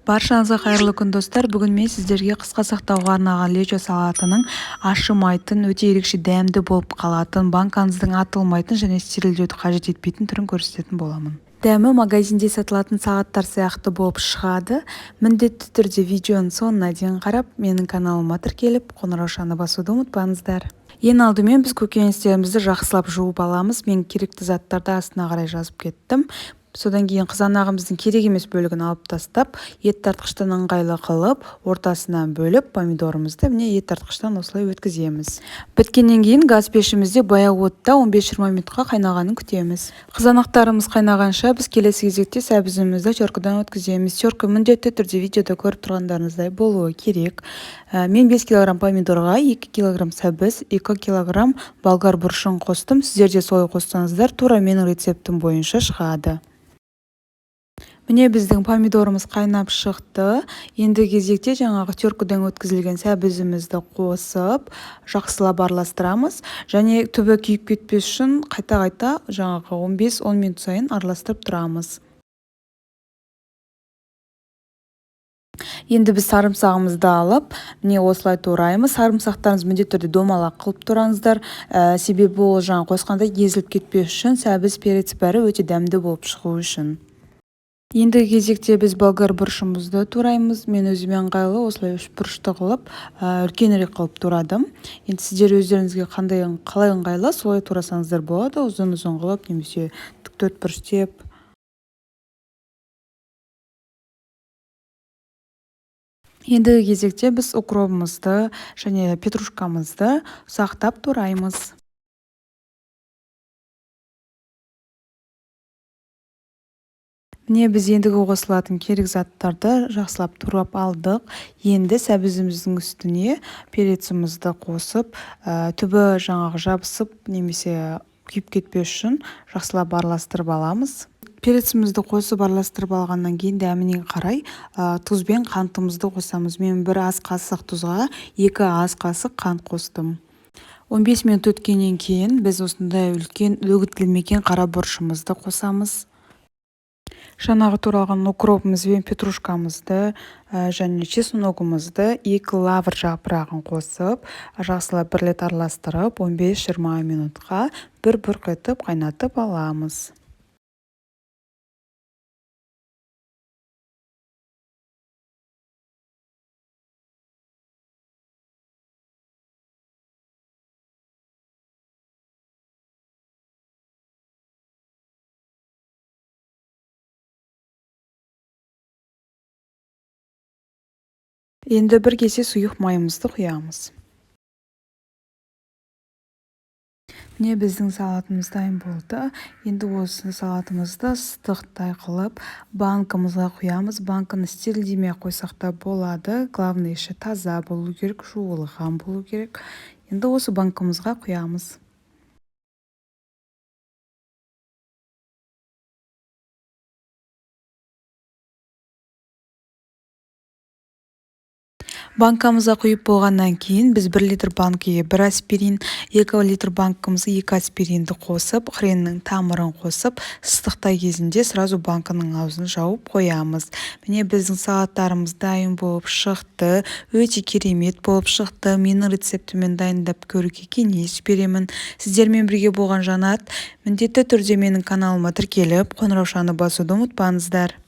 Баршаңызға қайырлы күн достар. Бүгін мен сіздерге қысқа сақтауға арналған лечо салатының ашымайтын, өте ерекше дәмді болып қалатын, банкаңыздың атылмайтын және стерильдеуді қажет етпейтін түрін көрсететін боламын. Дәмі магазинде сатылатын салаттар сияқты болып шығады. Міндетті түрде видеоның соңына дейін қарап, менің каналыма тіркеліп, қоңыраушаны басуды ұмытпаңыздар. Ең алдымен біз көкөністерімізді жақсылап жуып аламыз. Мен керекті заттарды астына қарай жазып кеттім. Содан кейін қызанағымыздың керек емес бөлігін алып тастап, ет тартқыштан ыңғайлы қылып, ортасынан бөліп, помидорымызды ет тартқыштан осылай өткіземіз. Біткеннен кейін газ пешімізде баяу отта 15-20 минутқа қайнағанын күтеміз. Қызанақтарымыз қайнағанша біз келесі кезекте сәбізімізді теркадан өткіземіз. Терка міндетті түрде видеода көріп тұрғандарыңыздай болуы керек. Мен 5 кг помидорға 2 кг сәбіз, 2 кг болгар бұршын қостым. Сіздер де солай қоссаңыздар, тура менің рецептім бойынша шығады. Міне біздің помидорымыз қайнап шықты. Енді кезекте жаңағы теркадан өткізілген сәбізімізді қосып, жақсылап араластырамыз. Және түбі күйіп кетпес үшін қайта жаңағы 15-10 минут сайын араластырып тұрамыз. Енді біз сарымсағымызды алып, міне осылай тураймыз. Сарымсақтарыңыз міндетті түрде домалақ қылып тұраңыздар. Себебі ол жаңа қосқанда езіліп кетпес үшін, сәбіз, перец бәрі өте дәмді болып шығу үшін. Енді кезекте біз болгар бұрышымызды тураймыз. Мен өзіме ыңғайлы осылай 3 бұрышты қылып, үлкенірек қылып турадым. Енді сіздер өздеріңізге қалай ыңғайлы, солай турасаңыздар болады. Ұзын-ұзын қылып, немесе тік төртбұрыштеп. Енді кезекте біз укробымызды және петрушкамызды ұсақтап тураймыз. Міне біз ендігі қосылатын керек заттарды жақсылап турап алдық. Енді сәбізіміздің үстіне перецімізді қосып, түбі жаңағы жабысып, немесе күйіп кетпес үшін жақсылап араластырып аламыз. Перецімізді қосып араластырып алғаннан кейін дәміне қарай тұз бен қантымызды қосамыз. Мен 1 ас қасық тұзға 2 ас қасық қант қостым. 15 минут өткеннен кейін біз осындай үлкен үгітілмеген қара бұрышымызды қосамыз. Жаңағы туралған укропымыз бен петрушкамызды және чесногымызды 2 лавр жапырағын қосып, жақсылап бір рет араластырып, 15-20 минутқа бір бұрқ етіп қайнатып аламыз. Енді бір кесе сұйық майымызды құямыз. Міне біздің салатымыз дайын болды. Енді осы салатымызды ыстықтай қылып банкамызға құямыз. Банканы стерильдемей қойсақ та болады. Главное іші таза болу керек, жуылған болу керек. Енді осы банкамызға құямыз. Банкамызға құйып болғаннан кейін біз 1 литр банкіге 1 аспирин, 2 литр банкамызға 2 аспиринді қосып, хреннің тамырын қосып, ыстықтай кезінде сразу банканың аузын жауып қоямыз. Міне біздің салаттарымыз дайын болып шықты, өте керемет болып шықты. Менің рецептімен дайындап көруге кеңес беремін. Сіздермен бірге болған Жанат. Міндетті түрде менің каналыма тіркеліп, қоңыраушаны басуды ұмытпаңыздар.